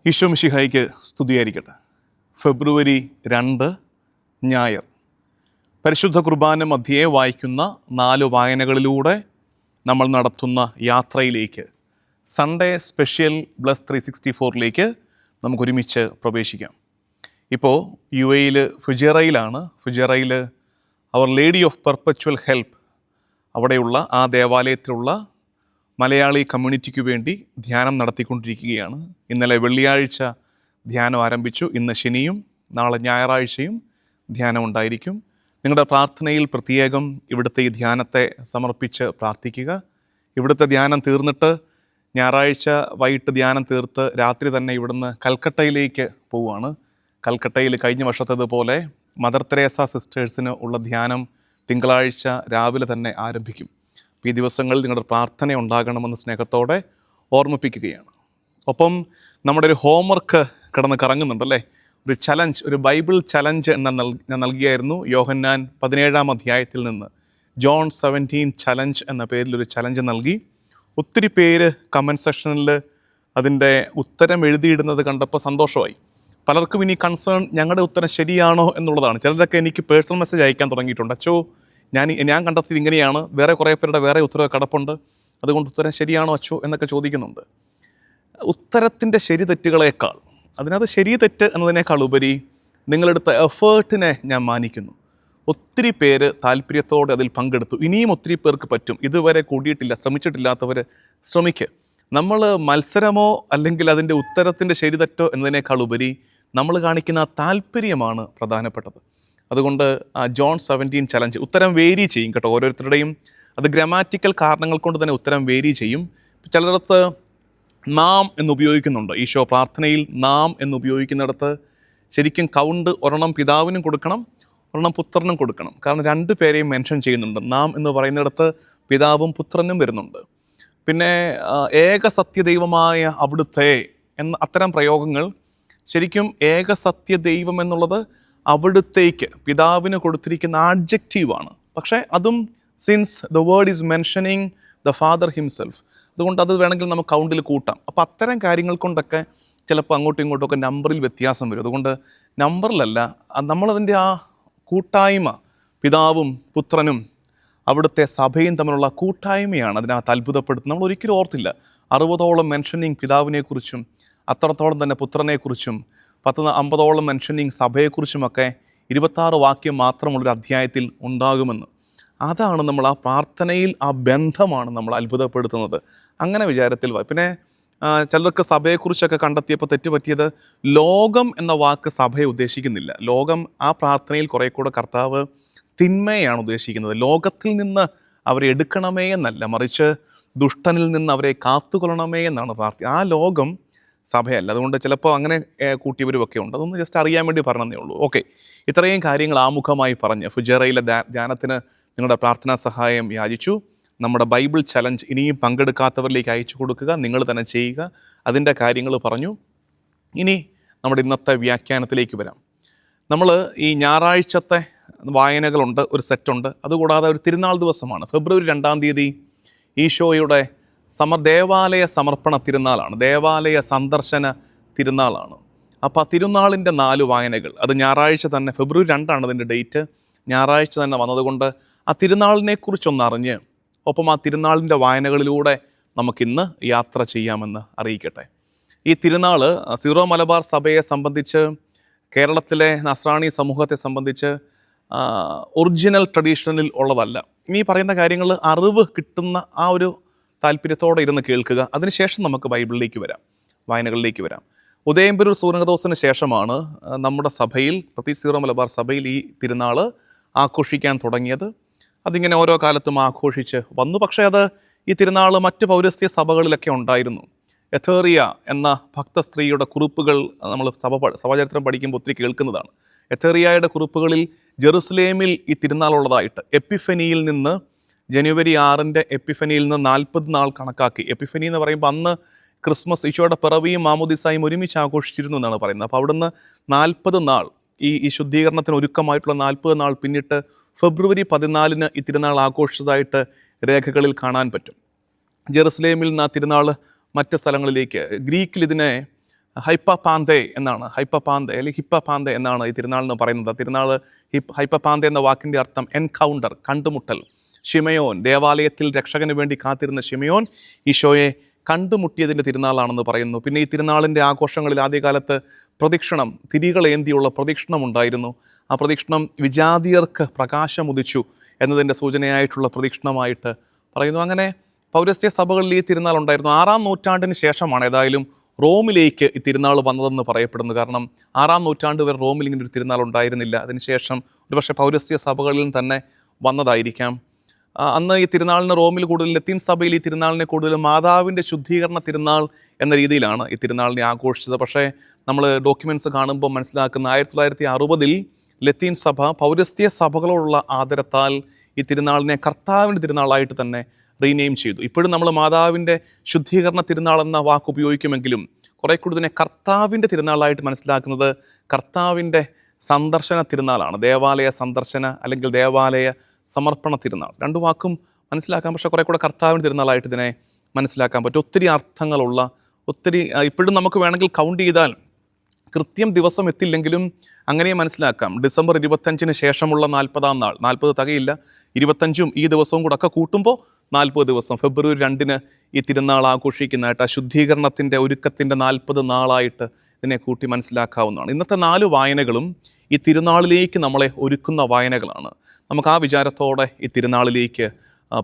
ഈശോ മിശിഹായ്ക്ക് സ്തുതിയായിരിക്കട്ടെ. ഫെബ്രുവരി 2 ഞായർ. പരിശുദ്ധ കുർബാന മധ്യേ വായിക്കുന്ന 4 വായനകളിലൂടെ നമ്മൾ നടത്തുന്ന യാത്രയിലേക്ക്, സൺഡേ സ്പെഷ്യൽ ബ്ലസ് 364ലേക്ക് നമുക്കൊരുമിച്ച് പ്രവേശിക്കാം. ഇപ്പോൾ UAE ഫുജേറയിലാണ്. ഫുജേറയിൽ our lady of perpetual help, അവിടെയുള്ള ആ ദേവാലയത്തിലുള്ള മലയാളി കമ്മ്യൂണിറ്റിക്ക് വേണ്ടി ധ്യാനം നടത്തിക്കൊണ്ടിരിക്കുകയാണ്. ഇന്നലെ വെള്ളിയാഴ്ച ധ്യാനം ആരംഭിച്ചു. ഇന്ന് ശനിയും നാളെ ഞായറാഴ്ചയും ധ്യാനം ഉണ്ടായിരിക്കും. നിങ്ങളുടെ പ്രാർത്ഥനയിൽ പ്രത്യേകം ഇവിടുത്തെ ഈ ധ്യാനത്തെ സമർപ്പിച്ച് പ്രാർത്ഥിക്കുക. ഇവിടുത്തെ ധ്യാനം തീർന്നിട്ട് ഞായറാഴ്ച വൈകിട്ട് ധ്യാനം തീർത്ത് രാത്രി തന്നെ ഇവിടുന്ന് കൽക്കട്ടയിലേക്ക് പോവുകയാണ്. കൽക്കട്ടയിൽ കഴിഞ്ഞ വർഷത്തേതുപോലെ മദർ തെരേസ സിസ്റ്റേഴ്സിന് ഉള്ള ധ്യാനം തിങ്കളാഴ്ച രാവിലെ തന്നെ ആരംഭിക്കും. ഈ ദിവസങ്ങളിൽ നിങ്ങളുടെ പ്രാർത്ഥന ഉണ്ടാകണമെന്ന് സ്നേഹത്തോടെ ഓർമ്മിപ്പിക്കുകയാണ്. ഒപ്പം നമ്മുടെ ഒരു ഹോംവർക്ക് കിടന്ന് കറങ്ങുന്നുണ്ടല്ലേ, ഒരു ചലഞ്ച്, ഒരു ബൈബിൾ ചലഞ്ച് ഞാൻ നൽകിയായിരുന്നു. യോഹന്നാൻ 17 അധ്യായത്തിൽ നിന്ന് ജോൺ 17 ചലഞ്ച് എന്ന പേരിലൊരു ചലഞ്ച് നൽകി. ഒത്തിരി പേര് കമൻറ്റ് സെക്ഷനിൽ അതിൻ്റെ ഉത്തരം എഴുതിയിടുന്നത് കണ്ടപ്പോൾ സന്തോഷമായി. പലർക്കും ഇനി കൺസേൺ ഞങ്ങളുടെ ഉത്തരം ശരിയാണോ എന്നുള്ളതാണ്. ചിലരൊക്കെ എനിക്ക് പേഴ്സണൽ മെസ്സേജ് അയക്കാൻ തുടങ്ങിയിട്ടുണ്ട്. അച്ചോ, ഞാൻ കണ്ടെത്തിയത് ഇങ്ങനെയാണ്, വേറെ കുറേ പേരുടെ വേറെ ഉത്തരവ് കിടപ്പുണ്ട്, അതുകൊണ്ട് ഉത്തരം ശരിയാണോ അച്ചോ എന്നൊക്കെ ചോദിക്കുന്നുണ്ട്. ഉത്തരത്തിൻ്റെ ശരി തെറ്റുകളേക്കാൾ, അതിനകത്ത് ശരി തെറ്റ് എന്നതിനേക്കാൾ ഉപരി നിങ്ങളെടുത്ത എഫേർട്ടിനെ ഞാൻ മാനിക്കുന്നു. ഒത്തിരി പേര് താല്പര്യത്തോടെ അതിൽ പങ്കെടുത്തു. ഇനിയും ഒത്തിരി പേർക്ക് പറ്റും. ഇതുവരെ കൂടിയിട്ടില്ല, ശ്രമിച്ചിട്ടില്ലാത്തവർ ശ്രമിക്കുക. നമ്മൾ മത്സരമോ അല്ലെങ്കിൽ അതിൻ്റെ ഉത്തരത്തിൻ്റെ ശരി തെറ്റോ എന്നതിനേക്കാൾ ഉപരി നമ്മൾ കാണിക്കുന്ന താല്പര്യമാണ് പ്രധാനപ്പെട്ടത്. അതുകൊണ്ട് ജോൺ 17 ചലഞ്ച്, ഉത്തരം വേരി ചെയ്യും കേട്ടോ ഓരോരുത്തരുടെയും. അത് ഗ്രാമാറ്റിക്കൽ കാരണങ്ങൾ കൊണ്ട് തന്നെ ഉത്തരം വേരി ചെയ്യും. ചിലയിടത്ത് നാം എന്നുപയോഗിക്കുന്നുണ്ട്. ഈശോ പ്രാർത്ഥനയിൽ നാം എന്നുപയോഗിക്കുന്നിടത്ത് ശരിക്കും കൗണ്ട് ഒരെണ്ണം പിതാവിനും കൊടുക്കണം, ഒരെണ്ണം പുത്രനും കൊടുക്കണം. കാരണം 2 പേരെയും മെൻഷൻ ചെയ്യുന്നുണ്ട്. നാം എന്ന് പറയുന്നിടത്ത് പിതാവും പുത്രനും വരുന്നുണ്ട്. പിന്നെ ഏകസത്യദൈവമായ അവിടുത്തെ എന്ന അത്തരം പ്രയോഗങ്ങൾ, ശരിക്കും ഏകസത്യദൈവം എന്നുള്ളത് അവിടുത്തേക്ക് പിതാവിന് കൊടുത്തിരിക്കുന്ന ആഡ്ജക്റ്റീവാണ്. പക്ഷേ അതും since the word is mentioning the father himself, അതുകൊണ്ട് അത് വേണമെങ്കിൽ നമുക്ക് കൗണ്ടിൽ കൂട്ടാം. അപ്പോൾ അത്തരം കാര്യങ്ങൾ കൊണ്ടൊക്കെ ചിലപ്പോൾ അങ്ങോട്ടും ഇങ്ങോട്ടുമൊക്കെ നമ്പറിൽ വ്യത്യാസം വരും. അതുകൊണ്ട് നമ്പറിലല്ല, നമ്മളതിൻ്റെ ആ കൂട്ടായ്മ, പിതാവും പുത്രനും അവിടുത്തെ സഭയും തമ്മിലുള്ള കൂട്ടായ്മയാണ് അതിനകത്ത് അത്ഭുതപ്പെടുത്തുന്നത്. നമ്മൾ ഒരിക്കലും ഓർത്തില്ല 60ഓളം മെൻഷനിങ് പിതാവിനെക്കുറിച്ചും അത്രത്തോളം തന്നെ പുത്രനെക്കുറിച്ചും 50ഓളം മെൻഷനിങ് സഭയെക്കുറിച്ചുമൊക്കെ 26 വാക്യം മാത്രമുള്ളൊരു അധ്യായത്തിൽ ഉണ്ടാകുമെന്ന്. അതാണ് നമ്മൾ ആ പ്രാർത്ഥനയിൽ, ആ ബന്ധമാണ് നമ്മൾ അത്ഭുതപ്പെടുത്തുന്നത്. അങ്ങനെ വിചാരത്തിൽ പിന്നെ ചിലർക്ക് സഭയെക്കുറിച്ചൊക്കെ കണ്ടെത്തിയപ്പോൾ തെറ്റുപറ്റിയത്, ലോകം എന്ന വാക്ക് സഭയെ ഉദ്ദേശിക്കുന്നില്ല. ലോകം ആ പ്രാർത്ഥനയിൽ കുറേ കൂടെ കർത്താവ് തിന്മയാണ് ഉദ്ദേശിക്കുന്നത്. ലോകത്തിൽ നിന്ന് അവരെ എടുക്കണമേ എന്നല്ല, മറിച്ച് ദുഷ്ടനിൽ നിന്ന് അവരെ കാത്തുകൊള്ളണമേ എന്നാണ് പ്രാർത്ഥന. ആ ലോകം സഭയല്ല. അതുകൊണ്ട് ചിലപ്പോൾ അങ്ങനെ കൂട്ടിയവരുമൊക്കെ ഉണ്ട്. അതൊന്ന് ജസ്റ്റ് അറിയാൻ വേണ്ടി പറഞ്ഞതേ ഉള്ളൂ. ഓക്കെ, ഇത്രയും കാര്യങ്ങൾ ആമുഖമായി പറഞ്ഞ് ഫുജേറയിലെ ധ്യാനത്തിന് നിങ്ങളുടെ പ്രാർത്ഥനാ സഹായം യാചിച്ചു. നമ്മുടെ ബൈബിൾ ചലഞ്ച് ഇനിയും പങ്കെടുക്കാത്തവരിലേക്ക് അയച്ചു കൊടുക്കുക, നിങ്ങൾ തന്നെ ചെയ്യുക. അതിൻ്റെ കാര്യങ്ങൾ പറഞ്ഞു. ഇനി നമ്മുടെ ഇന്നത്തെ വ്യാഖ്യാനത്തിലേക്ക് വരാം. നമ്മൾ ഈ ഞായറാഴ്ചത്തെ വായനകളുണ്ട്, ഒരു സെറ്റുണ്ട്. അതുകൂടാതെ ഒരു തിരുനാൾ ദിവസമാണ്. ഫെബ്രുവരി 2 തീയതി ഈശോയുടെ ദേവാലയ സമർപ്പണ തിരുനാളാണ്, ദേവാലയ സന്ദർശന തിരുനാളാണ്. അപ്പോൾ ആ തിരുനാളിൻ്റെ 4 വായനകൾ, അത് ഞായറാഴ്ച തന്നെ, ഫെബ്രുവരി 2 അതിൻ്റെ ഡേറ്റ്, ഞായറാഴ്ച തന്നെ വന്നതുകൊണ്ട് ആ തിരുനാളിനെക്കുറിച്ചൊന്നറിഞ്ഞ് ഒപ്പം ആ തിരുനാളിൻ്റെ വായനകളിലൂടെ നമുക്കിന്ന് യാത്ര ചെയ്യാമെന്ന് അറിയിക്കട്ടെ. ഈ തിരുനാൾ സീറോ മലബാർ സഭയെ സംബന്ധിച്ച്, കേരളത്തിലെ നസ്രാണി സമൂഹത്തെ സംബന്ധിച്ച് ഒറിജിനൽ ട്രഡീഷണലിൽ ഉള്ളതല്ല. ഈ പറയുന്ന കാര്യങ്ങൾ അറിവ് കിട്ടുന്ന ആ ഒരു താല്പര്യത്തോടെ ഇരുന്ന് കേൾക്കുക. അതിനുശേഷം നമുക്ക് ബൈബിളിലേക്ക് വരാം, വായനകളിലേക്ക് വരാം. ഉദയംപേരൂർ സൂര്യനദോസിന് ശേഷമാണ് നമ്മുടെ സഭയിൽ, പ്രത്യേകിച്ച് സീറോ മലബാർ സഭയിൽ ഈ തിരുനാൾ ആഘോഷിക്കാൻ തുടങ്ങിയത്. അതിങ്ങനെ ഓരോ കാലത്തും ആഘോഷിച്ച് വന്നു. പക്ഷേ അത് ഈ തിരുനാൾ മറ്റ് പൗരസ്ത്യ സഭകളിലൊക്കെ ഉണ്ടായിരുന്നു. എഥേറിയ എന്ന ഭക്ത സ്ത്രീയുടെ കുറിപ്പുകൾ നമ്മൾ സഭാചരിത്രം പഠിക്കുമ്പോൾ ഒത്തിരി കേൾക്കുന്നതാണ്. എഥേറിയയുടെ കുറിപ്പുകളിൽ ജെറുസലേമിൽ ഈ തിരുനാളുള്ളതായിട്ട്, എപ്പിഫനിയിൽ നിന്ന് ജനുവരി 6 എപ്പിഫനിയിൽ നിന്ന് 40 നാൾ കണക്കാക്കി. എപ്പിഫനി എന്ന് പറയുമ്പോൾ അന്ന് ക്രിസ്മസ്, ഈശോയുടെ പിറവിയും മാമോദിസായും ഒരുമിച്ച് ആഘോഷിച്ചിരുന്നു എന്നാണ് പറയുന്നത്. അപ്പോൾ അവിടുന്ന് 40 നാൾ ഈ ശുദ്ധീകരണത്തിന് ഒരുക്കമായിട്ടുള്ള 40 നാൾ പിന്നിട്ട് ഫെബ്രുവരി 14 ഈ തിരുനാൾ ആഘോഷിച്ചതായിട്ട് രേഖകളിൽ കാണാൻ പറ്റും. ജെറുസലേമിൽ നിന്ന് ആ തിരുനാൾ മറ്റ് സ്ഥലങ്ങളിലേക്ക്, ഗ്രീക്കിൽ ഇതിനെ ഹൈപ്പപാന്തേ എന്നാണ്, ഹൈപ്പപാന്തേ അല്ലെങ്കിൽ ഹിപ്പപാന്തേ എന്നാണ് ഈ തിരുനാളിന് പറയുന്നത്. തിരുനാൾ ഹൈപ്പപാന്തേ എന്ന വാക്കിൻ്റെ അർത്ഥം എൻകൗണ്ടർ, കണ്ടുമുട്ടൽ. ശിമയോൻ, ദേവാലയത്തിൽ രക്ഷകന് വേണ്ടി കാത്തിരുന്ന ശിമയോൻ ഈശോയെ കണ്ടുമുട്ടിയതിൻ്റെ തിരുനാളാണെന്ന് പറയുന്നു. പിന്നെ ഈ തിരുനാളിൻ്റെ ആഘോഷങ്ങളിൽ ആദ്യകാലത്ത് പ്രദക്ഷിണം, തിരികളേന്തിയുള്ള പ്രദക്ഷിണം ഉണ്ടായിരുന്നു. ആ പ്രദക്ഷിണം വിജാതിയർക്ക് പ്രകാശമുദിച്ചു എന്നതിൻ്റെ സൂചനയായിട്ടുള്ള പ്രദക്ഷിണമായിട്ട് പറയുന്നു. അങ്ങനെ പൗരസ്ത്യ സഭകളിൽ ഈ തിരുനാൾ ഉണ്ടായിരുന്നു. 6-ാം നൂറ്റാണ്ടിന് ശേഷമാണ് ഏതായാലും റോമിലേക്ക് ഈ തിരുനാൾ വന്നതെന്ന് പറയപ്പെടുന്നു. കാരണം 6-ാം നൂറ്റാണ്ട് വരെ റോമിൽ ഇങ്ങനെ ഒരു തിരുനാൾ ഉണ്ടായിരുന്നില്ല. അതിനുശേഷം ഒരുപക്ഷെ പൗരസ്ത്യ സഭകളിൽ തന്നെ വന്നതായിരിക്കാം. അന്ന് ഈ തിരുനാളിന് റോമിൽ കൂടുതൽ, ലത്തീൻ സഭയിൽ ഈ തിരുനാളിനെ കൂടുതൽ മാതാവിൻ്റെ ശുദ്ധീകരണ തിരുനാൾ എന്ന രീതിയിലാണ് ഈ തിരുനാളിനെ ആഘോഷിച്ചത്. പക്ഷേ നമ്മൾ ഡോക്യുമെൻറ്റ്സ് കാണുമ്പോൾ മനസ്സിലാക്കുന്ന 1960 ലത്തീൻ സഭ പൗരസ്ത്യ സഭകളോടുള്ള ആദരത്താൽ ഈ തിരുനാളിനെ കർത്താവിൻ്റെ തിരുനാളായിട്ട് തന്നെ റീനെയിം ചെയ്തു. ഇപ്പോഴും നമ്മൾ മാതാവിൻ്റെ ശുദ്ധീകരണ തിരുനാൾ എന്ന വാക്ക് ഉപയോഗിക്കുമെങ്കിലും കുറേ കൂടി ഇതിനെ കർത്താവിൻ്റെ തിരുനാളായിട്ട് മനസ്സിലാക്കുന്നത് കർത്താവിൻ്റെ സന്ദർശന തിരുനാളാണ്. ദേവാലയ സന്ദർശന അല്ലെങ്കിൽ ദേവാലയ സമർപ്പണ തിരുനാൾ, രണ്ടു വാക്കും മനസ്സിലാക്കാം. പക്ഷേ കുറേ കൂടെ കർത്താവിൻ്റെ തിരുനാളായിട്ട് ഇതിനെ മനസ്സിലാക്കാൻ പറ്റും. ഒത്തിരി അർത്ഥങ്ങളുള്ള, ഒത്തിരി ഇപ്പോഴും നമുക്ക് വേണമെങ്കിൽ കൗണ്ട് ചെയ്താൽ കൃത്യം ദിവസം എത്തില്ലെങ്കിലും അങ്ങനെ മനസ്സിലാക്കാം. ഡിസംബർ 25 ശേഷമുള്ള 40-ാം നാൾ, 40 തികയില്ല, 25ഉം ഈ ദിവസവും കൂടെ ഒക്കെ കൂട്ടുമ്പോൾ 40 ദിവസം. ഫെബ്രുവരി 2 ഈ തിരുനാൾ ആഘോഷിക്കുന്നതായിട്ട് ആ ശുദ്ധീകരണത്തിൻ്റെ ഒരുക്കത്തിൻ്റെ 40 നാളായിട്ട് ഇതിനെ കൂട്ടി മനസ്സിലാക്കാവുന്നതാണ്. ഇന്നത്തെ 4 വായനകളും ഈ തിരുനാളിലേക്ക് നമ്മളെ ഒരുക്കുന്ന വായനകളാണ്. നമുക്ക് ആ വിചാരത്തോടെ ഈ തിരുനാളിലേക്ക്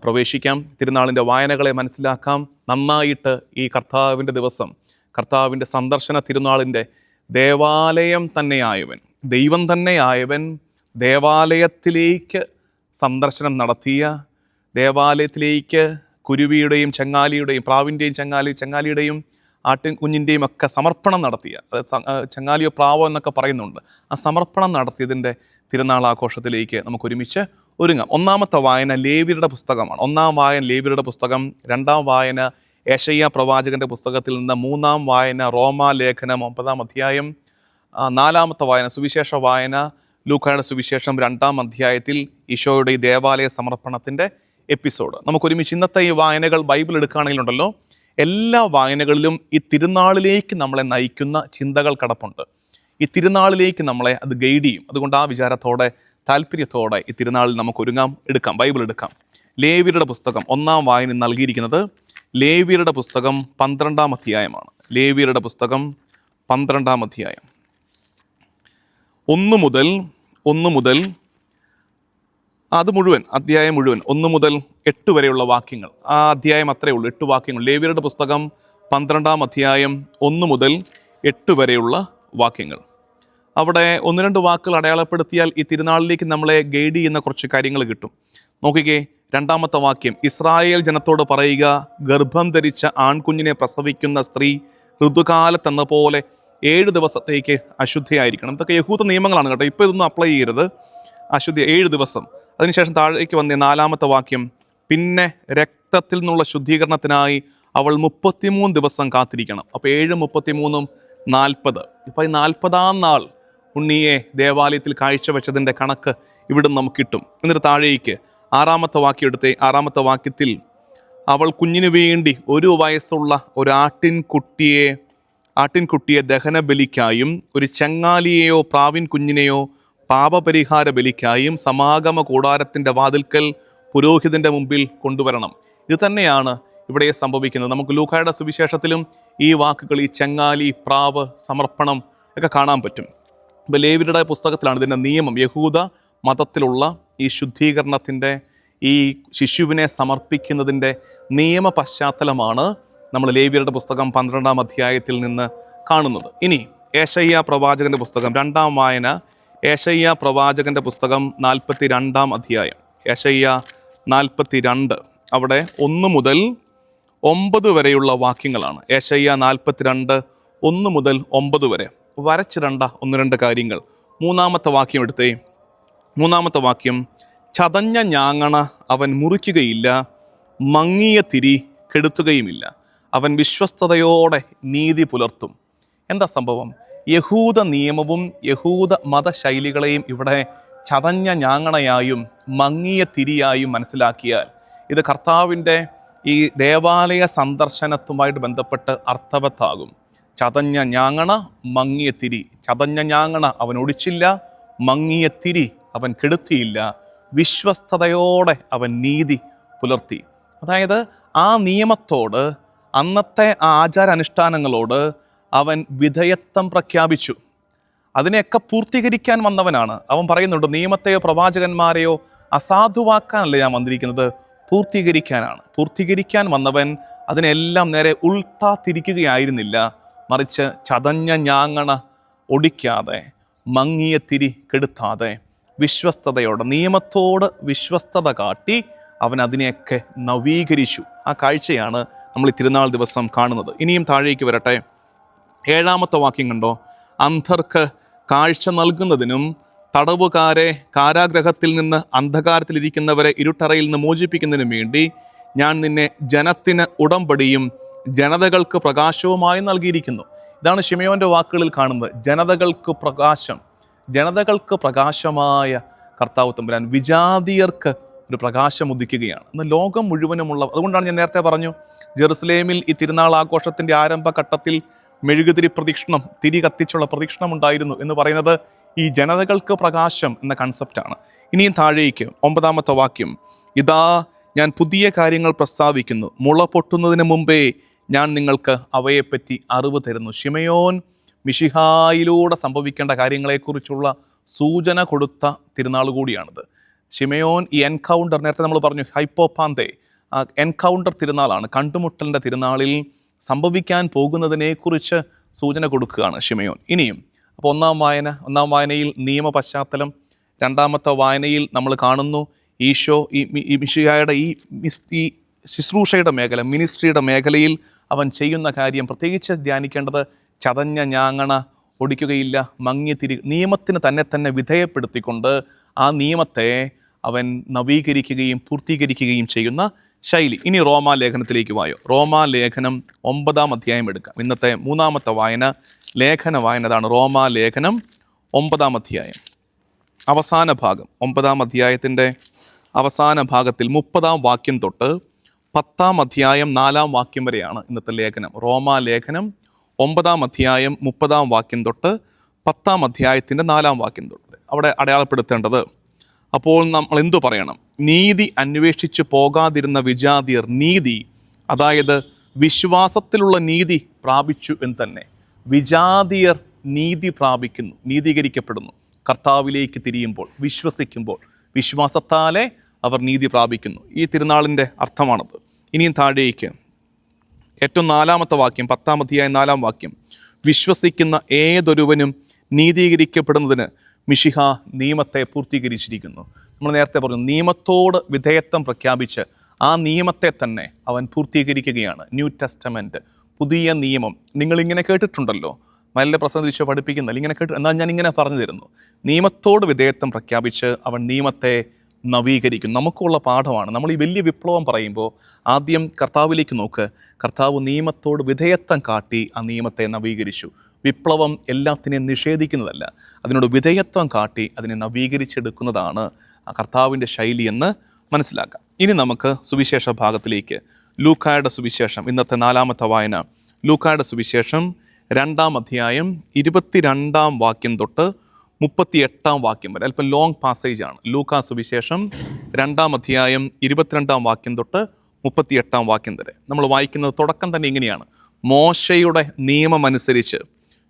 പ്രവേശിക്കാം, തിരുനാളിൻ്റെ വായനകളെ മനസ്സിലാക്കാം. നന്നായിട്ട് ഈ കർത്താവിൻ്റെ ദിവസം, കർത്താവിൻ്റെ സന്ദർശന തിരുനാളിൻ്റെ ദേവാലയം തന്നെയായവൻ, ദൈവം തന്നെയായവൻ ദേവാലയത്തിലേക്ക് സന്ദർശനം നടത്തിയ, ദേവാലയത്തിലേക്ക് കുരുവിയുടെയും ചങ്ങാലിയുടെയും, പ്രാവിൻ്റെയും ചങ്ങാലിയുടെയും ആട്ടിൻ കുഞ്ഞിൻ്റെയും ഒക്കെ സമർപ്പണം നടത്തിയ, ചങ്ങാലിയോ പ്രാവോ എന്നൊക്കെ പറയുന്നുണ്ട്, ആ സമർപ്പണം നടത്തിയതിൻ്റെ തിരുനാൾ ആഘോഷത്തിലേക്ക് നമുക്ക് ഒരുമിച്ച് ഒരുങ്ങാം. ഒന്നാമത്തെ വായന ലേവ്യരുടെ പുസ്തകമാണ്. 1-ാം വായന ലേവ്യരുടെ പുസ്തകം, 2-ാം വായന യെശയ്യാ പ്രവാചകൻ്റെ പുസ്തകത്തിൽ നിന്ന്, 3-ാം വായന റോമാലേഖനം 9-ാം അധ്യായം, 4-ാമത്തെ വായന സുവിശേഷ വായന ലൂക്കായുടെ സുവിശേഷം 2-ാം അധ്യായത്തിൽ ഈശോയുടെ ഈ ദേവാലയ സമർപ്പണത്തിൻ്റെ എപ്പിസോഡ്. നമുക്കൊരുമിച്ച് ഇന്നത്തെ ഈ വായനകൾ ബൈബിൾ എടുക്കുകയാണെങ്കിലുണ്ടല്ലോ, എല്ലാ വായനകളിലും ഈ തിരുനാളിലേക്ക് നമ്മളെ നയിക്കുന്ന ചിന്തകൾ കിടപ്പുണ്ട്. ഈ തിരുനാളിലേക്ക് നമ്മളെ അത് ഗൈഡ് ചെയ്യും. അതുകൊണ്ട് ആ വിചാരത്തോടെ, താല്പര്യത്തോടെ ഈ തിരുനാളിൽ നമുക്ക് ഒരുങ്ങാം, എടുക്കാം, ബൈബിൾ എടുക്കാം. ലേവ്യരുടെ പുസ്തകം 1-ാം വായന നൽകിയിരിക്കുന്നത് ലേവ്യരുടെ പുസ്തകം 12-ാം അധ്യായമാണ്. ലേവ്യരുടെ പുസ്തകം 12-ാം അധ്യായം 1 മുതൽ അത് മുഴുവൻ, അധ്യായം മുഴുവൻ 1 മുതൽ 8 വരെയുള്ള വാക്യങ്ങൾ. ആ അധ്യായം അത്രയേ ഉള്ളൂ, 8 വാക്യങ്ങൾ. ലേവ്യരുടെ പുസ്തകം 12-ാം അധ്യായം 1 മുതൽ 8 വരെയുള്ള വാക്യങ്ങൾ. അവിടെ 1-2 വാക്കുകൾ അടയാളപ്പെടുത്തിയാൽ ഈ തിരുനാളിലേക്ക് നമ്മളെ ഗൈഡ് ചെയ്യുന്ന കുറച്ച് കാര്യങ്ങൾ കിട്ടും. നോക്കിക്കേ, 2-ാമത്തെ വാക്യം, ഇസ്രായേൽ ജനത്തോട് പറയുക, ഗർഭം ധരിച്ച ആൺകുഞ്ഞിനെ പ്രസവിക്കുന്ന സ്ത്രീ ഋതുകാലത്തെന്ന പോലെ 7 ദിവസത്തേക്ക് അശുദ്ധയായിരിക്കണം. ഇതൊക്കെ യഹൂദ നിയമങ്ങളാണ് കേട്ടോ, ഇപ്പോൾ ഇതൊന്നും അപ്ലൈ ചെയ്യരുത്. അശുദ്ധി 7 ദിവസം. അതിനുശേഷം താഴേക്ക് വന്ന 4-ാമത്തെ വാക്യം, പിന്നെ രക്തത്തിൽ നിന്നുള്ള ശുദ്ധീകരണത്തിനായി അവൾ 33 ദിവസം കാത്തിരിക്കണം. അപ്പോൾ 7, 33, 40. ഇപ്പോൾ ഈ 40-ാം നാൾ ഉണ്ണിയെ ദേവാലയത്തിൽ കാഴ്ചവെച്ചതിൻ്റെ കണക്ക് ഇവിടെ നമുക്ക് കിട്ടും. എന്നിട്ട് താഴേക്ക് 6-ാമത്തെ വാക്യം എടുത്തേ. 6-ാമത്തെ വാക്യത്തിൽ അവൾ കുഞ്ഞിനു വേണ്ടി 1 വയസ്സുള്ള ഒരു ആട്ടിൻകുട്ടിയെ ദഹന ബലിക്കായും ഒരു ചങ്ങാലിയെയോ പ്രാവിൻ കുഞ്ഞിനെയോ പാപപരിഹാര ബലിക്കായും സമാഗമ കൂടാരത്തിൻ്റെ വാതിൽക്കൽ പുരോഹിതൻ്റെ മുമ്പിൽ കൊണ്ടുവരണം. ഇത് തന്നെയാണ് ഇവിടെ സംഭവിക്കുന്നത്. നമുക്ക് ലൂക്കായുടെ സുവിശേഷത്തിലും ഈ വാക്കുകൾ, ഈ ചങ്ങാലി, പ്രാവ്, സമർപ്പണം ഒക്കെ കാണാൻ പറ്റും. ഇപ്പോൾ ലേവ്യരുടെ പുസ്തകത്തിലാണ് ഇതിൻ്റെ നിയമം. യഹൂദ മതത്തിലുള്ള ഈ ശുദ്ധീകരണത്തിൻ്റെ, ഈ ശിശുവിനെ സമർപ്പിക്കുന്നതിൻ്റെ നിയമ പശ്ചാത്തലമാണ് നമ്മൾ ലേവ്യരുടെ പുസ്തകം 12-ാം അധ്യായത്തിൽ നിന്ന് കാണുന്നത്. ഇനി യെശയ്യാ പ്രവാചകൻ്റെ പുസ്തകം, 2-ാം വായന യെശയ്യാ പ്രവാചകൻ്റെ പുസ്തകം 42-ാം അധ്യായം. യെശയ്യാ 42, അവിടെ 1 മുതൽ 9 വരെയുള്ള വാക്യങ്ങളാണ്. യെശയ്യാ 42, 1 മുതൽ 9 വരെ വരച്ചിടണ്ട 1-2 കാര്യങ്ങൾ. 3-ാമത്തെ വാക്യം എടുത്തേ. 3-ാമത്തെ വാക്യം, ചതഞ്ഞ ഞാങ്ങണ അവൻ മുറിക്കുകയില്ല, മങ്ങിയ തിരി കെടുത്തുകയുമില്ല, അവൻ വിശ്വസ്തയോടെ നീതി പുലർത്തും. എന്താ സംഭവം? യഹൂദ നിയമവും യഹൂദ മതശൈലികളെയും ഇവിടെ ചതഞ്ഞ ഞാങ്ങണയായും മങ്ങിയ തിരിയായും മനസ്സിലാക്കിയാൽ ഇത് കർത്താവിൻ്റെ ഈ ദേവാലയ സന്ദർശനത്തുമായിട്ട് ബന്ധപ്പെട്ട് അർത്ഥവത്താകും. ചതഞ്ഞ ഞാങ്ങണ മങ്ങിയ തിരി. ചതഞ്ഞ ഞാങ്ങണ അവൻ ഒടിച്ചില്ല, മങ്ങിയ തിരി അവൻ കെടുത്തിയില്ല, വിശ്വസ്തയോടെ അവൻ നീതി പുലർത്തി. അതായത് ആ നിയമത്തോട്, അന്നത്തെ ആ ആചാരാനുഷ്ഠാനങ്ങളോട് അവൻ വിധേയത്വം പ്രഖ്യാപിച്ചു. അതിനെയൊക്കെ പൂർത്തീകരിക്കാൻ വന്നവനാണ്. അവൻ പറയുന്നുണ്ട്, നിയമത്തെയോ പ്രവാചകന്മാരെയോ അസാധുവാക്കാനല്ല ഞാൻ വന്നിരിക്കുന്നത്, പൂർത്തീകരിക്കാനാണ്. പൂർത്തീകരിക്കാൻ വന്നവൻ അതിനെല്ലാം നേരെ ഉൾട്ടാ തിരിക്കുകയായിരുന്നില്ല, മറിച്ച് ചതഞ്ഞ ഞാങ്ങണ ഒടിക്കാതെ, മങ്ങിയ തിരി കെടുത്താതെ, വിശ്വസ്തയോടെ, നിയമത്തോട് വിശ്വസ്തത കാട്ടി അവൻ അതിനെയൊക്കെ നവീകരിച്ചു. ആ കാഴ്ചയാണ് നമ്മൾ ഈ തിരുനാൾ ദിവസം കാണുന്നത്. ഇനിയും താഴേക്ക് വരട്ടെ. 7-ാമത്തെ വാക്യം കണ്ടോ? അന്ധർക്ക് കാഴ്ച നൽകുന്നതിനും തടവുകാരെ കാരാഗ്രഹത്തിൽ നിന്ന് അന്ധകാരത്തിലിരിക്കുന്നവരെ ഇരുട്ടറയിൽ നിന്ന് മോചിപ്പിക്കുന്നതിനും വേണ്ടി ഞാൻ നിന്നെ ജനത്തിന് ഉടമ്പടിയും ജനതകൾക്ക് പ്രകാശവുമായി നൽകിയിരിക്കുന്നു. ഇതാണ് ശിമയോൻ്റെ വാക്കുകളിൽ കാണുന്നത്. ജനതകൾക്ക് പ്രകാശം, ജനതകൾക്ക് പ്രകാശമായ കർത്താവ് തമ്പുരാൻ വിജാതീയർക്ക് ഒരു പ്രകാശം ഉദിക്കുകയാണ്. ഇന്ന് ലോകം മുഴുവനുമുള്ള, അതുകൊണ്ടാണ് ഞാൻ നേരത്തെ പറഞ്ഞു, ജെറുസലേമിൽ ഈ തിരുനാൾ ആഘോഷത്തിൻ്റെ ആരംഭഘട്ടത്തിൽ മെഴുകുതിരി പ്രദക്ഷിണം, തിരി കത്തിച്ചുള്ള പ്രദക്ഷിണം ഉണ്ടായിരുന്നു എന്ന് പറയുന്നത് ഈ ജനതകൾക്ക് പ്രകാശം എന്ന കൺസെപ്റ്റാണ്. ഇനിയും താഴേക്ക് 9-ാമത്തെ വാക്യം, ഇതാ ഞാൻ പുതിയ കാര്യങ്ങൾ പ്രസ്താവിക്കുന്നു, മുള പൊട്ടുന്നതിന് മുമ്പേ ഞാൻ നിങ്ങൾക്ക് അവയെപ്പറ്റി അറിവ് തരുന്നു. ശിമയോൻ മിശിഹായിലൂടെ സംഭവിക്കേണ്ട കാര്യങ്ങളെക്കുറിച്ചുള്ള സൂചന കൊടുത്ത തിരുനാൾ കൂടിയാണിത്. ശിമയോൻ ഈ എൻകൗണ്ടർ, നേരത്തെ നമ്മൾ പറഞ്ഞു ഹൈപ്പോപാന്തേ, എൻകൗണ്ടർ തിരുനാളാണ്. കണ്ടുമുട്ടലിൻ്റെ തിരുനാളിൽ സംഭവിക്കാൻ പോകുന്നതിനെക്കുറിച്ച് സൂചന കൊടുക്കുകയാണ് ശിമയോൻ. ഇനിയും അപ്പോൾ ഒന്നാം വായനയിൽ നിയമ പശ്ചാത്തലം, 2-ാമത്തെ വായനയിൽ നമ്മൾ കാണുന്നു ഈശോ ഈ മിശിഹായുടെ ഈ ശുശ്രൂഷയുടെ മേഖല, മിനിസ്ട്രിയുടെ മേഖലയിൽ അവൻ ചെയ്യുന്ന കാര്യം പ്രത്യേകിച്ച് ധ്യാനിക്കേണ്ടത് ചതഞ്ഞ ഞാങ്ങണ ഒടിക്കുകയില്ല, മങ്ങിയ തിരി, നിയമത്തിന് തന്നെ വിധേയപ്പെടുത്തിക്കൊണ്ട് ആ നിയമത്തെ അവൻ നവീകരിക്കുകയും പൂർത്തീകരിക്കുകയും ചെയ്യുന്ന ശൈലി. ഇനി റോമാലേഖനത്തിലേക്ക് വായോ. റോമാലേഖനം 9-ാം അധ്യായം എടുക്കാം. ഇന്നത്തെ 3-ാമത്തെ വായന, ലേഖന വായന അതാണ്. റോമാലേഖനം 9-ാം അധ്യായം അവസാന ഭാഗം, 9-ാം അധ്യായത്തിൻ്റെ അവസാന ഭാഗത്തിൽ 30-ാം വാക്യം തൊട്ട് 10-ാം അധ്യായം 4-ാം വാക്യം വരെയാണ് ഇന്നത്തെ ലേഖനം. റോമാലേഖനം 9-ാം അധ്യായം 30-ാം വാക്യം തൊട്ട് 10-ാം അധ്യായത്തിൻ്റെ 4-ാം വാക്യം തൊട്ട്. അവിടെ അടയാളപ്പെടുത്തേണ്ടത്, അപ്പോൾ നമ്മൾ എന്തു പറയണം? നീതി അന്വേഷിച്ച് പോകാതിരുന്ന വിജാതിയർ നീതി, അതായത് വിശ്വാസത്തിലുള്ള നീതി പ്രാപിച്ചു എന്ന് തന്നെ. വിജാതിയർ നീതി പ്രാപിക്കുന്നു, നീതീകരിക്കപ്പെടുന്നു കർത്താവിലേക്ക് തിരിയുമ്പോൾ, വിശ്വസിക്കുമ്പോൾ. വിശ്വാസത്താലെ അവർ നീതി പ്രാപിക്കുന്നു. ഈ തിരുനാളിൻ്റെ അർത്ഥമാണത്. ഇനിയും താഴേക്ക് ഏറ്റവും 4-ാമത്തെ വാക്യം, 10-ാം അധ്യായം 4-ാം വാക്യം, വിശ്വസിക്കുന്ന ഏതൊരുവനും നീതീകരിക്കപ്പെടുന്നതിന് മിശിഹ നിയമത്തെ പൂർത്തീകരിച്ചിരിക്കുന്നു. നമ്മൾ നേരത്തെ പറഞ്ഞു, നിയമത്തോട് വിധേയത്വം പ്രഖ്യാപിച്ച് ആ നിയമത്തെ തന്നെ അവൻ പൂർത്തീകരിക്കുകയാണ്. ന്യൂ ടെസ്റ്റമെൻറ്റ്, പുതിയ നിയമം. നിങ്ങളിങ്ങനെ കേട്ടിട്ടുണ്ടല്ലോ, നല്ല പ്രസംഗം തിരിച്ച് പഠിപ്പിക്കുന്നില്ല, ഇങ്ങനെ എന്നാൽ ഞാൻ ഇങ്ങനെ പറഞ്ഞു തരുന്നു. നിയമത്തോട് വിധേയത്വം പ്രഖ്യാപിച്ച് അവൻ നിയമത്തെ നവീകരിക്കും. നമുക്കുള്ള പാഠമാണ്. നമ്മൾ ഈ വലിയ വിപ്ലവം പറയുമ്പോൾ ആദ്യം കർത്താവിലേക്ക് നോക്ക്. കർത്താവ് നിയമത്തോട് വിധേയത്വം കാട്ടി ആ നിയമത്തെ നവീകരിച്ചു. വിപ്ലവം എല്ലാത്തിനെയും നിഷേധിക്കുന്നതല്ല, അതിനോട് വിധേയത്വം കാട്ടി അതിനെ നവീകരിച്ചെടുക്കുന്നതാണ് ആ കർത്താവിൻ്റെ ശൈലിയെന്ന് മനസ്സിലാക്കാം. ഇനി നമുക്ക് സുവിശേഷ ഭാഗത്തിലേക്ക്, ലൂക്കായുടെ സുവിശേഷം, ഇന്നത്തെ 4-ാമത്തെ വായന, ലൂക്കായുടെ സുവിശേഷം 2-ാം അധ്യായം 22-ാം വാക്യം തൊട്ട് 38-ാം വാക്യം വരെ. അല്പം ലോങ് പാസേജാണ്. ലൂക്കാ സുവിശേഷം 2-ാം അധ്യായം 22-ാം വാക്യം തൊട്ട് 38-ാം വാക്യം വരെ. നമ്മൾ വായിക്കുന്നത് തുടക്കം തന്നെ ഇങ്ങനെയാണ്: മോശയുടെ നിയമമനുസരിച്ച്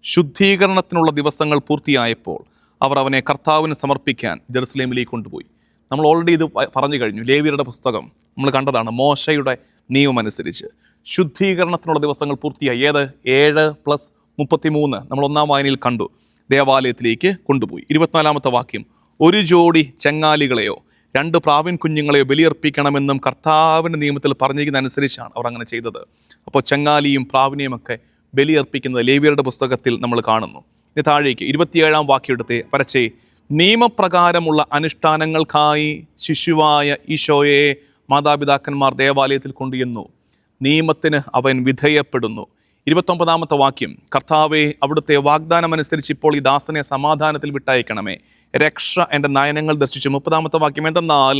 ശുദ്ധീകരണത്തിനുള്ള ദിവസങ്ങൾ പൂർത്തിയായപ്പോൾ അവർ അവനെ കർത്താവിന് സമർപ്പിക്കാൻ ജെറുസലേമിലേക്ക് കൊണ്ടുപോയി. നമ്മൾ ഓൾറെഡി ഇത് പറഞ്ഞു കഴിഞ്ഞു. ലേവ്യരുടെ പുസ്തകം നമ്മൾ കണ്ടതാണ്. മോശയുടെ നിയമമനുസരിച്ച് ശുദ്ധീകരണത്തിനുള്ള ദിവസങ്ങൾ പൂർത്തിയായി. ഏത്? 7+33 നമ്മൾ 1-ാം വായനയിൽ കണ്ടു. ദേവാലയത്തിലേക്ക് കൊണ്ടുപോയി. 24-ാമത്തെ വാക്യം, ഒരു ജോഡി ചെങ്ങാലികളെയോ 2 പ്രാവിൻ കുഞ്ഞുങ്ങളെയോ ബലിയർപ്പിക്കണമെന്നും കർത്താവിൻ്റെ നിയമത്തിൽ പറഞ്ഞിരിക്കുന്ന അനുസരിച്ചാണ് അവർ അങ്ങനെ ചെയ്തത്. അപ്പോൾ ചെങ്ങാലിയും പ്രാവിനെയും ഒക്കെ ബലിയർപ്പിക്കുന്നത് ലേവ്യരുടെ പുസ്തകത്തിൽ നമ്മൾ കാണുന്നു. ഇനി താഴേക്ക് 27-ാം വാക്യം എടുത്ത് വരച്ചേ. നിയമപ്രകാരമുള്ള അനുഷ്ഠാനങ്ങൾക്കായി ശിശുവായ ഈശോയെ മാതാപിതാക്കന്മാർ ദേവാലയത്തിൽ കൊണ്ടുചെന്നു. നിയമത്തിന് അവൻ വിധേയപ്പെടുന്നു. 29-ാമത്തെ വാക്യം, കർത്താവെ, അവിടുത്തെ വാഗ്ദാനമനുസരിച്ച് ഇപ്പോൾ ഈ ദാസനെ സമാധാനത്തിൽ വിട്ടയക്കണമേ, രക്ഷ എൻ്റെ നയനങ്ങൾ ദർശിച്ചു. 30-ാമത്തെ വാക്യം, എന്തെന്നാൽ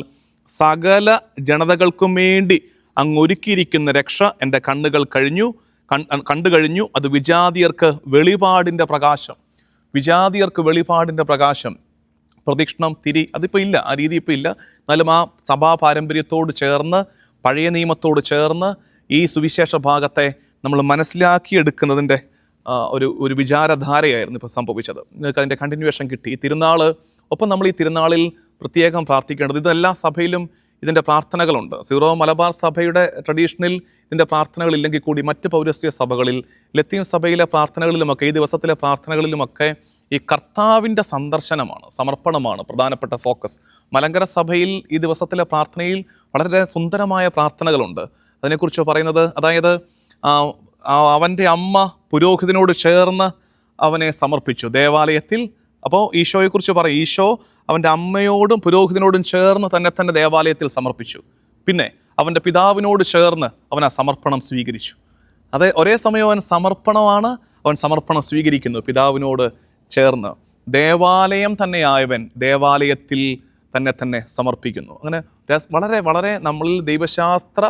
സകല ജനതകൾക്കും വേണ്ടി അങ്ങ് ഒരുക്കിയിരിക്കുന്ന രക്ഷ എൻ്റെ കണ്ണുകൾ കഴിഞ്ഞു കണ്ടു കഴിഞ്ഞു. അത് വിജാതിയർക്ക് വെളിപാടിൻ്റെ പ്രകാശം, വിജാതിയർക്ക് വെളിപാടിൻ്റെ പ്രകാശം. പ്രദക്ഷിണം, തിരി, അതിപ്പോൾ ഇല്ല, ആ രീതി ഇപ്പോൾ ഇല്ല. എന്നാലും ആ സഭാ പാരമ്പര്യത്തോട് ചേർന്ന്, പഴയ നിയമത്തോട് ചേർന്ന് ഈ സുവിശേഷ ഭാഗത്തെ നമ്മൾ മനസ്സിലാക്കിയെടുക്കുന്നതിൻ്റെ ഒരു വിചാരധാരയായിരുന്നു ഇപ്പോൾ സംഭവിച്ചത്. നിങ്ങൾക്ക് അതിൻ്റെ കണ്ടിന്യൂവേഷൻ കിട്ടി. ഈ തിരുനാൾ, ഒപ്പം നമ്മൾ ഈ തിരുനാളിൽ പ്രത്യേകം പ്രാർത്ഥിക്കേണ്ടത്, ഇതെല്ലാ സഭയിലും ഇതിൻ്റെ പ്രാർത്ഥനകളുണ്ട്. സീറോ മലബാർ സഭയുടെ ട്രഡീഷനിൽ ഇതിൻ്റെ പ്രാർത്ഥനകളില്ലെങ്കിൽ കൂടി മറ്റ് പൗരസ്ത്യ സഭകളിൽ, ലത്തീൻ സഭയിലെ പ്രാർത്ഥനകളിലുമൊക്കെ, ഈ ദിവസത്തിലെ പ്രാർത്ഥനകളിലുമൊക്കെ ഈ കർത്താവിൻ്റെ സന്ദർശനമാണ്, സമർപ്പണമാണ് പ്രധാനപ്പെട്ട ഫോക്കസ്. മലങ്കര സഭയിൽ ഈ ദിവസത്തിലെ പ്രാർത്ഥനയിൽ വളരെ സുന്ദരമായ പ്രാർത്ഥനകളുണ്ട്. അതിനെക്കുറിച്ച് പറയുന്നത്, അതായത് അവൻ്റെ അമ്മ പുരോഹിതനോട് ചേർന്ന് അവനെ സമർപ്പിച്ചു ദേവാലയത്തിൽ. അപ്പോൾ ഈശോയെക്കുറിച്ച് പറയും, ഈശോ അവൻ്റെ അമ്മയോടും പുരോഹിതനോടും ചേർന്ന് തന്നെ ദേവാലയത്തിൽ സമർപ്പിച്ചു. പിന്നെ അവൻ്റെ പിതാവിനോട് ചേർന്ന് അവൻ ആ സമർപ്പണം സ്വീകരിച്ചു. അതെ, ഒരേ സമയം അവൻ സമർപ്പണമാണ്, അവൻ സമർപ്പണം സ്വീകരിക്കുന്നു പിതാവിനോട് ചേർന്ന്. ദേവാലയം തന്നെയായവൻ ദേവാലയത്തിൽ തന്നെ സമർപ്പിക്കുന്നു. അങ്ങനെ വളരെ വളരെ നമ്മളിൽ ദൈവശാസ്ത്ര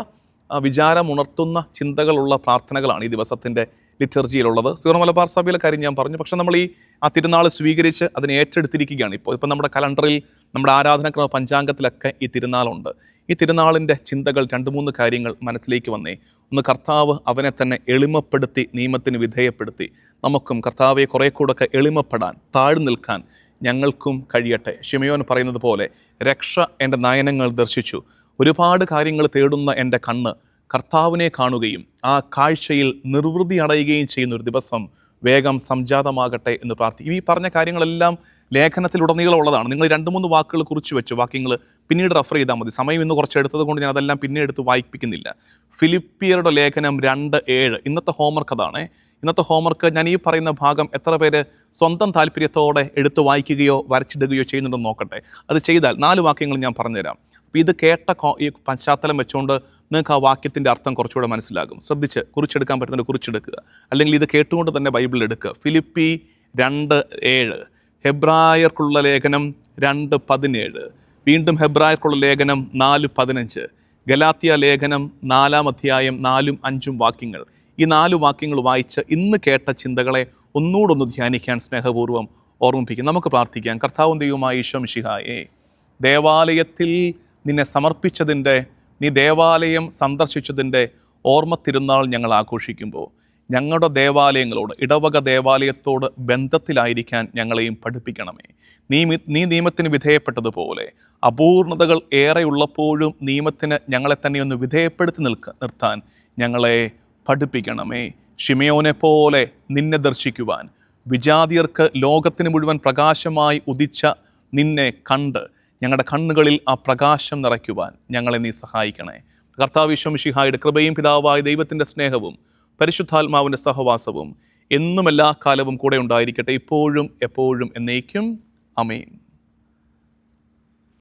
വിചാരമുണർത്തുന്ന ചിന്തകളുള്ള പ്രാർത്ഥനകളാണ് ഈ ദിവസത്തിൻ്റെ ലിറ്റർജിയിലുള്ളത്. സീറോ മലബാർ സഭയിലെ കാര്യം ഞാൻ പറഞ്ഞു. പക്ഷേ നമ്മൾ ആ തിരുനാൾ സ്വീകരിച്ച് അതിനെ ഏറ്റെടുത്തിരിക്കുകയാണ്. ഇപ്പോൾ നമ്മുടെ കലണ്ടറിൽ, നമ്മുടെ ആരാധനാക്രമ പഞ്ചാംഗത്തിലൊക്കെ ഈ തിരുനാളുണ്ട്. ഈ തിരുനാളിൻ്റെ ചിന്തകൾ 2-3 കാര്യങ്ങൾ മനസ്സിലേക്ക് വന്നേ. ഒന്ന്, കർത്താവ് അവനെ തന്നെ എളിമപ്പെടുത്തി, നിയമത്തിന് വിധേയപ്പെടുത്തി. നമുക്കും കർത്താവെ കുറേ കൂടെയൊക്കെ എളിമപ്പെടാൻ, താഴ്ന്നു നിൽക്കാൻ ഞങ്ങൾക്കും കഴിയട്ടെ. ശിമയോൻ പറയുന്നത് പോലെ, രക്ഷ എൻ്റെ നയനങ്ങൾ ദർശിച്ചു, ഒരുപാട് കാര്യങ്ങൾ തേടുന്ന എൻ്റെ കണ്ണ് കർത്താവിനെ കാണുകയും ആ കാഴ്ചയിൽ നിർവൃതി അടയുകയും ചെയ്യുന്ന ഒരു ദിവസം വേഗം സംജാതമാകട്ടെ എന്ന് പ്രാർത്ഥിക്കും. ഈ പറഞ്ഞ കാര്യങ്ങളെല്ലാം ലേഖനത്തിലുടനീളം ഉള്ളതാണ്. നിങ്ങൾ 2-3 വാക്കുകൾ കുറിച്ച് വെച്ചു, വാക്യങ്ങൾ പിന്നീട് റെഫർ ചെയ്താൽ മതി. സമയം ഇന്ന് കുറച്ച് എടുത്തത് കൊണ്ട് ഞാൻ അതെല്ലാം പിന്നെ എടുത്ത് വായിപ്പിക്കുന്നില്ല. ഫിലിപ്പിയരുടെ ലേഖനം 2:7 ഇന്നത്തെ ഹോംവർക്ക് അതാണ്. ഇന്നത്തെ ഹോംവർക്ക് ഞാൻ ഈ പറയുന്ന ഭാഗം എത്ര പേര് സ്വന്തം താല്പര്യത്തോടെ എടുത്ത് വായിക്കുകയോ വരച്ചിടുകയോ ചെയ്യുന്നുണ്ടെന്ന് നോക്കട്ടെ. അത് ചെയ്താൽ 4 വാക്യങ്ങൾ ഞാൻ പറഞ്ഞുതരാം. അപ്പോൾ ഇത് കേട്ട ഈ പശ്ചാത്തലം വെച്ചുകൊണ്ട് നിങ്ങൾക്ക് ആ വാക്യത്തിൻ്റെ അർത്ഥം കുറച്ചുകൂടെ മനസ്സിലാകും. ശ്രദ്ധിച്ച് കുറിച്ചെടുക്കാൻ പറ്റുന്നത് കുറിച്ചെടുക്കുക, അല്ലെങ്കിൽ ഇത് കേട്ടുകൊണ്ട് തന്നെ ബൈബിൾ എടുക്കുക. ഫിലിപ്പി 2:7, ഹെബ്രായർക്കുള്ള ലേഖനം 2:17, വീണ്ടും ഹെബ്രായർക്കുള്ള ലേഖനം 4:15, ഗലാത്യ ലേഖനം 4-ാം അധ്യായം 4-5 വാക്യങ്ങൾ. ഈ 4 വാക്യങ്ങൾ വായിച്ച് ഇന്ന് കേട്ട ചിന്തകളെ ഒന്നുകൂടൊന്ന് ധ്യാനിക്കാൻ സ്നേഹപൂർവ്വം ഓർമ്മിപ്പിക്കും. നമുക്ക് പ്രാർത്ഥിക്കാം. കർത്താവും ദൈവമായ ഈശോ മിശിഹായേ, ദേവാലയത്തിൽ നിന്നെ സമർപ്പിച്ചതിൻ്റെ, നീ ദേവാലയം സന്ദർശിച്ചതിൻ്റെ ഓർമ്മ തിരുനാൾ ഞങ്ങൾ ആഘോഷിക്കുമ്പോൾ ഞങ്ങളുടെ ദേവാലയങ്ങളോട്, ഇടവക ദേവാലയത്തോട് ബന്ധത്തിലായിരിക്കാൻ ഞങ്ങളെയും പഠിപ്പിക്കണമേ. നീ നിയമത്തിന് വിധേയപ്പെട്ടതുപോലെ അപൂർണതകൾ ഏറെയുള്ളപ്പോഴും നിയമത്തിന് ഞങ്ങളെ തന്നെ ഒന്ന് വിധേയപ്പെടുത്തി നിർത്താൻ ഞങ്ങളെ പഠിപ്പിക്കണമേ. ശിമയോനെ പോലെ നിന്നെ ദർശിക്കുവാൻ, വിജാതിയർക്ക് ലോകത്തിന് മുഴുവൻ പ്രകാശമായി ഉദിച്ച നിന്നെ കണ്ട് ഞങ്ങളുടെ കണ്ണുകളിൽ ആ പ്രകാശം നിറയ്ക്കുവാൻ ഞങ്ങളെ നീ സഹായിക്കണേ. കർത്താവ് ഈശോ മിശിഹായുടെ കൃപയും പിതാവായ ദൈവത്തിൻ്റെ സ്നേഹവും പരിശുദ്ധാത്മാവിൻ്റെ സഹവാസവും എന്നും എല്ലാ കാലവും കൂടെ ഉണ്ടായിരിക്കട്ടെ, ഇപ്പോഴും എപ്പോഴും എന്നേക്കും. ആമേൻ.